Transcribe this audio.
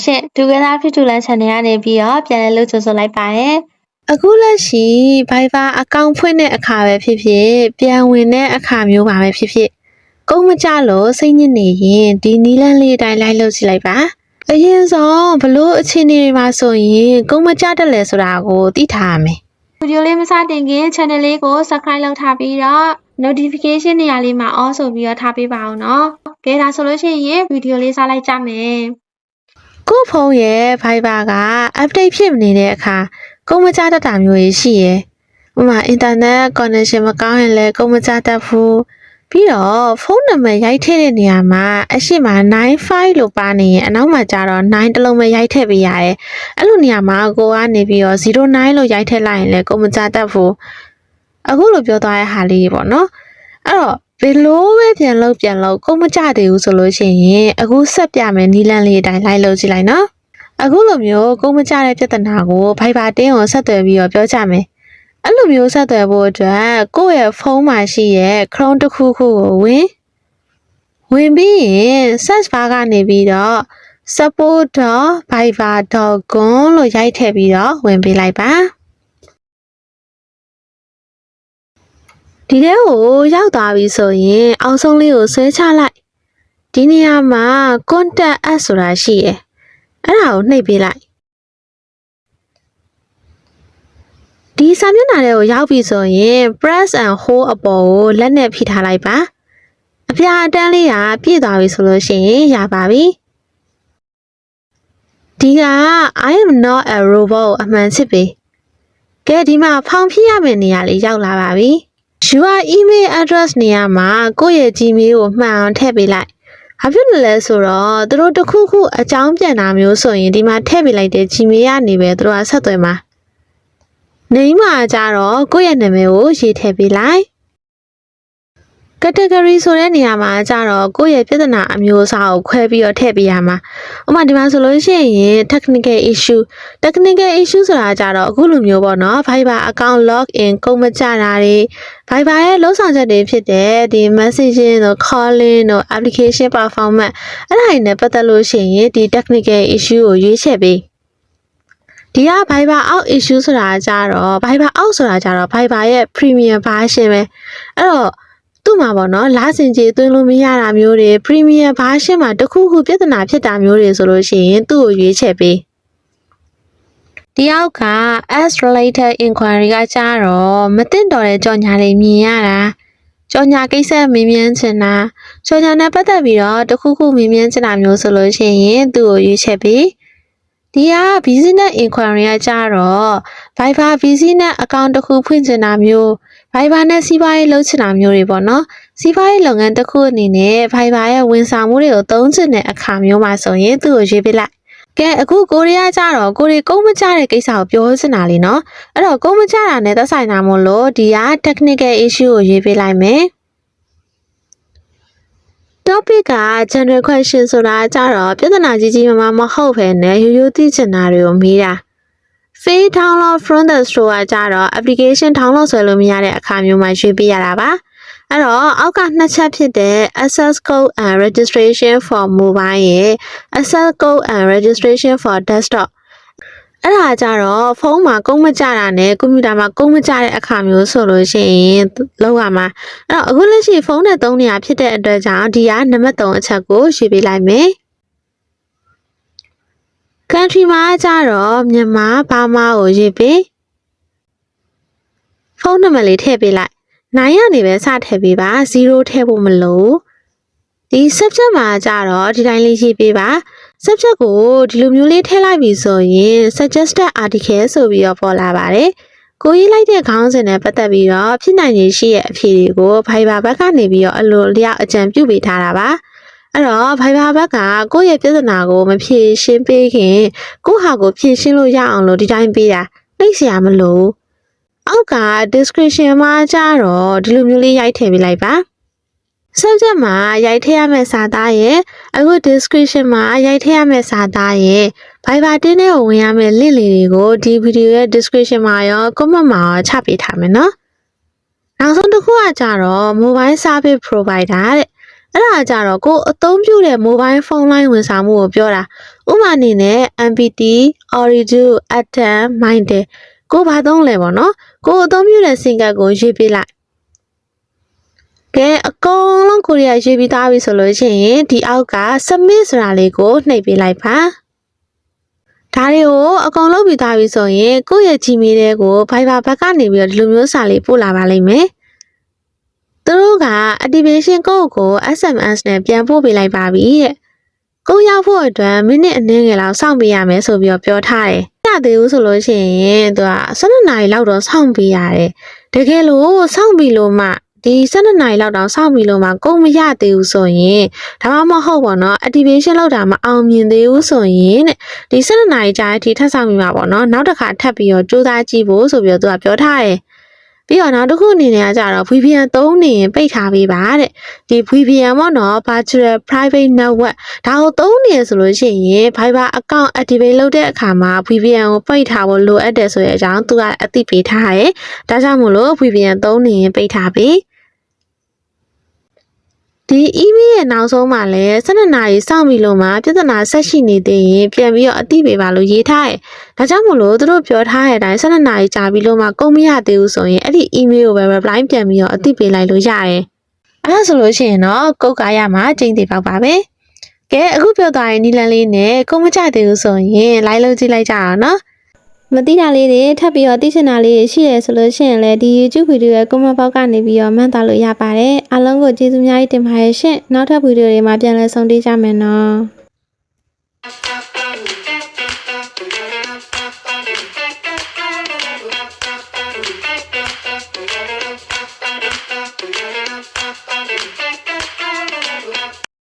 ရှင့်ဒုက္ခသားဖြစ်သူလန်းချန်နေရနေပြီးတော့ပြန်လဲလို့ကြိုဆိုလိုက်ပါရဲ့ အခုလက်ရှိ Viber အကောင့်ဖွင့်တဲ့အခါပဲဖြစ်ဖြစ်ပြန်ဝင်တဲ့အခါမျိုးပါပဲဖြစ်ဖြစ်ကုန်းမကြလို့စိတ်ညစ်နေရင်ဒီနီလန်းလေးအတိုင်းလိုက်လို့ကြည့်လိုက်ပါအရင်ဆုံးဘလို့အခြေအနေတွေမှာဆိုရင်ကုန်းမကြတက်လဲဆိုတာကိုသိထားရမယ် ဗီဒီယိုလေးမစတင်ခင် channel လေးကို subscribe လုပ်ထားပြီးတော့ notification နေရာလေးမှာ all ဆိုပြီးတော့ထားပေးပါအောင်နော်ကဲဒါဆိုလို့ရှိရင်ဗီဒီယိုလေးစလိုက်ကြမယ် ကို့ဖုန်းရဲ့ Viber က update ဖြစ်မနေတဲ့အခါကုန်းမကြတတ်တာမျိုးကြီးရှိရယ်ဥပမာ internet connection မကောင်းရင်လည်းကုန်းမကြတတ်ဘူးပြီးတော့ဖုန်းနံပါတ်ရိုက်ထည့်တဲ့နေရာမှာအရှိမ95လို့ပါနေရင်အနောက်မှာကျတော့9တလုံးပဲရိုက်ထည့်ပေးရတယ်အဲ့လိုနေရာမှာကိုကနေပြီးတော့09လို့ရိုက်ထည့်လိုက်ရင်လည်းကုန်းမကြတတ်ဘူးအခုလိုပြောသွားတဲ့ဟာလေးပေါ့နော်အဲ့တော့ဘယ်လိုပဲပြန်လို့ကုန်းမကြသေးဘူးဆိုလို့ရှိရင်အခုဆက်ပြမယ်နီလန်းလေးအတိုင်းလိုက်လို့ကြည့်လိုက်နော်အခုလိုမျိုးကုန်းမကြတဲ့ပြဿနာကို Viber တင်းကိုဆက်သွယ်ပြီးတော့ပြောကြမယ်အဲ့လိုမျိုးဆက်သွယ်ဖို့အတွက်ကိုယ့်ရဲ့ဖုန်းမှာရှိရဲ့ Chrome တစ်ခုခုကိုဝင်ပြီးရင် search bar ကနေပြီးတော့ support.viber.com လို့ရိုက်ထည့်ပြီးတော့ဝင်ပေးလိုက်ပါဒီထဲကိုရောက်သွားပြီဆိုရင်အောက်ဆုံးလေးကိုဆွဲချလိုက်ဒီနေရာမှာ contact us ဆိုတာရှိရယ်အဲ့ဒါကိုနှိပ်ပေးလိုက်ဒီစာမျက်နှာတွေကိုရောက်ပြီဆိုရင် press and hold အပေါ်ကိုလက်နဲ့ဖိထားလိုက်ပါအပြာအတန်းလေးကပြည့်သွားပြီဆိုလို့ရှိရင်ရပါပြီဒီက I am not a robot အမှန်စစ်ပြီကဲဒီမှာဖောင်ဖြည့်ရမယ့်နေရာလေးရောက်လာပါပြီyour email address နေရာမှာကိုယ့်ရဲ့ Gmail ကိုမှန်အောင်ထည့်ပေးလိုက်ဘာဖြစ်လို့လဲဆိုတော့သူတို့တစ်ခုခုအကြောင်းပြန်တာမျိုးဆိုရင်ဒီမှာထည့်ပေးလိုက်တဲ့ Gmail ကနေပဲသူတို့ကဆက်သွယ်မှာနေမှာကြတော့ကိုယ့်ရဲ့နာမည်ကိုရေးထည့်ပေးလိုက် category ဆိုတဲ့နေရာမှာကြတော့ကိုယ့်ရဲ့ပြဿနာအမျိုးအစားကိုခွဲပြီးတော့ထည့်ပေးရမှာဥပမာဒီမှာဆိုလို့ရှိရင် technical issue ဆိုတာကြတော့အခုလိုမျိုးပေါ့နော် Viber account log in ကုန်းမကြတာတွေ Viber ရဲ့လုံးဆောင်ချက်တွေဖြစ်တဲ့ဒီ messaging တို့ calling တို့ application performance အဲ့ဒါတွေနဲ့ပတ်သက်လို့ရှိရင်ဒီ technical issue ကိုရွေးချယ်ပေးဒီက Viber out issue ဆိုတာကြတော့ Viber out ဆိုတာကြတော့ Viber ရဲ့ premium version ပဲအဲ့တော့သူ့မှာပေါ့နော်လာစင်ကြေသွင်းလို့မရတာမျိုးတွေ premium version မှာတခုခုပြဿနာဖြစ်တာမျိုးတွေဆိုလို့ရှိရင်သူ့ကိုရွေးချယ်ပေးဒီအောက်က as related inquiry ကကြတော့မသိတော့တဲ့ကြော်ညာတွေမြင်ရတာကြော်ညာကိစ္စမေးမြန်းချင်တာကြော်ညာနဲ့ပတ်သက်ပြီးတော့တခုခုမေးမြန်းချင်တာမျိုးဆိုလို့ရှိရင်သူ့ကိုရွေးချယ်ပေးဒီက business inquiry ကကြတော့ Viber business account တစ်ခုဖွင့်ချင်တာမျိုး Viber နဲ့စီးပွားရေးလုပ်ချင်တာမျိုးတွေပေါ့နော်စီးပွားရေးလုပ်ငန်းတစ်ခုအနေနဲ့ Viber ရဲ့ဝန်ဆောင်မှုတွေကိုသုံးချင်တဲ့အခါမျိုးမှာဆိုရင်သူ့ကိုရွေးပေးလိုက်ကဲအခုကိုရီးယားကြတော့ကိုရီကုန်းမကြတဲ့ကိစ္စကိုပြောချင်တာလीနော်အဲ့တော့ကုန်းမကြတာနဲ့သက်ဆိုင်တာမို့လို့ဒီက technical issue ကိုရွေးပေးလိုက်မယ်topic က general question ဆိုတာကြတော့ပြဿနာကြီးမားမဟုတ်ဘဲနဲ့ရိုးရိုးသိချင်တာတွေကိုမေးတာ free download from the store ကကြတော့ application download ဆွဲလို့မရတဲ့အခါမျိုးမှာရွေးပေးရတာပါအဲ့တော့အောက်ကနှစ်ချက်ဖြစ်တဲ့ access code and registration for mobile ရဲ့ access code and registration for desktop အဲ့ဒါကြတော့ဖုန်းမှာကုန်းမကြတာနဲ့ကွန်ပျူတာမှာကုန်းမကြတဲ့အခါမျိုးဆိုလို့ရှိရင်လောက်ရမှာအဲ့တော့အခုလက်ရှိဖုန်းနဲ့သုံးနေရဖြစ်တဲ့အတွက်ကြောင့်ဒီကနံပါတ်3အချက်ကိုရွေးပေးလိုက်မယ် country မှာကြတော့မြန်မာဘာမာကိုရွေးပေးဖုန်းနံပါတ်လေးထည့်ပေးလိုက်9ကနေပဲစထည့်ပေးပါ0ထည့်ဖို့မလိုဒီ subject မှာကြတော့ဒီတိုင်းလေးရေးပေးပါ subject ကိုဒီလိုမျိုးလေးထည့်လိုက်ပြီဆိုရင် suggested article ဆိုပြီးတော့ပေါ်လာပါတယ်ကိုရေးလိုက်တဲ့ခေါင်းစဉ်နဲ့ပတ်သက်ပြီးတော့ဖြစ်နိုင်ရရှိရဲ့အဖြေတွေကို Viber ဘက်ကနေပြီးတော့အလိုလျောက်အကြံပြုပေးထားတာပါအဲ့တော့ Viber ဘက်ကကိုယ့်ရဲ့ပြဿနာကိုမဖြေရှင်းပေးခင်ကိုယ့်ဟာကိုဖြေရှင်းလို့ရအောင်လို့ဒီတိုင်းပေးတာနှိပ်เสียမလို့အောက်က description မှာကြတော့ဒီလိုမျိုးလေးရိုက်ထည့်ပေးလိုက်ပါ subject မှာရိုက်ထည့်ရမယ့်စာသားရဲ့အခု description မှာရိုက်ထည့်ရမယ့်စာသားရဲ့ Viber တင်းထဲကိုဝင်ရမယ့် link လေးတွေကိုဒီ video ရဲ့ description မှာရော comment မှာရောချပေးထားမယ်နော်နောက်ဆုံးတစ်ခုကကြတော့ mobile service provider တဲ့ အဲ့ဒါကြတော့ကိုအသုံးပြုတဲ့ mobile phone line ဝန်ဆောင်မှုကိုပြောတာဥပမာအနေနဲ့ MPT, Oridu, Atom, Mindel ကိုဘာသုံးလဲပေါ့နော်ကိုအသုံးပြုတဲ့ SIM card ကိုရေးပေးလိုက်ကဲအကုန်လုံးကိုရီးယားရေးပြီးသားပြီဆိုလို့ရှိရင်ဒီအောက်က submit ဆိုတာလေးကိုနှိပ်ပေးလိုက်ပါဒါတွေကိုအကုန်လုံးပြီးသားပြီဆိုရင်ကိုယ့်ရဲ့ Gmail တွေကို Viber ဘက်ကနေပြီးတော့ဒီလိုမျိုးစာလေးပို့လာပါလိမ့်မယ်သူတို့က activation code ကို SMS နဲ့ပြန်ပို့ပေးလိုက်ပါပြီတဲ့ကိုရောက်ဖို့အတွက်မိနစ်အနည်းငယ်လောက်စောင့်ပေးရမယ်ဆိုပြီးတော့ပြောထားတယ်။မရသေးဘူးဆိုလို့ရှိရင်သူက12နာရီလောက်တော့စောင့်ပေးရတယ်။တကယ်လို့စောင့်ပြီးလို့မှဒီ12နာရီလောက်တောင်စောင့်ပြီးလို့မှကိုမရသေးဘူးဆိုရင်ဒါမှမဟုတ်ပေါ့နော် activation လောက်တာမအောင်မြင်သေးဘူးဆိုရင်တဲ့ဒီ12နာရီကြာတဲ့အထိထပ်ဆောင်ပြီးမှာပေါ့နော်နောက်တစ်ခါထပ်ပြီးတော့ကြိုးစားကြည့်ဖို့ဆိုပြီးတော့သူကပြောထားတယ်။ပြီးတော့နောက်တစ်ခုအနေနဲ့ကကြတော့ VPN သုံးနေရင်ပိတ်ထားပေးပါတဲ့ဒီ VPN ပေါ့နော် Virtual Private Network ဒါကိုသုံးနေရဆိုလို့ရှိရင် Viber account activate လုပ်တဲ့အခါမှာ VPN ကိုပိတ်ထားဖို့လိုအပ်တယ်ဆိုတဲ့အကြောင်းသူကအသိပေးထားတယ်ဒါကြောင့်မို့လို့ VPN သုံးနေရင်ပိတ်ထားပေးဒီ email ရဲ့နောက်ဆုံးမှာလည်း12နာရီစောင့်ပြီးလို့မှပြဿနာဆက်ရှိနေသေးရင်ပြန်ပြီးတော့အသိပေးပါလို့ရေးထားတယ်။ဒါကြောင့်မို့လို့သူတို့ပြောထားတဲ့အတိုင်း12နာရီကြာပြီးလို့မှကုန်မရသေးဘူးဆိုရင်အဲ့ဒီ email ကိုပဲ reply ပြန်ပြီးတော့အသိပေးလိုက်လို့ရတယ်။အဲ့ဒါဆိုလို့ရှိရင်တော့ကုတ်ကားရမှာကျင်းသေးပေါက်ပါပဲ။ကဲအခုပြောသွားတဲ့နီလန်လေးနဲ့ကုန်မကြသေးဘူးဆိုရင် like လုပ်ကြည့်လိုက်ကြအောင်နော်။မသိတာလေးတွေထပ်ပြီးတော့သိချင်တာလေးတွေရှိရဆိုလို့ရှိရင်လည်းဒီ YouTube ဗီဒီယိုရဲ့ comment box ကနေပြီးတော့မှတ်သားလို့ရပါတယ်အားလုံးကိုကျေးဇူးအများကြီးတင်ပါတယ်ရှင်နောက်ထပ်ဗီဒီယိုတွေမှာပြန်လည်ဆုံတွေ့ကြမယ်နော်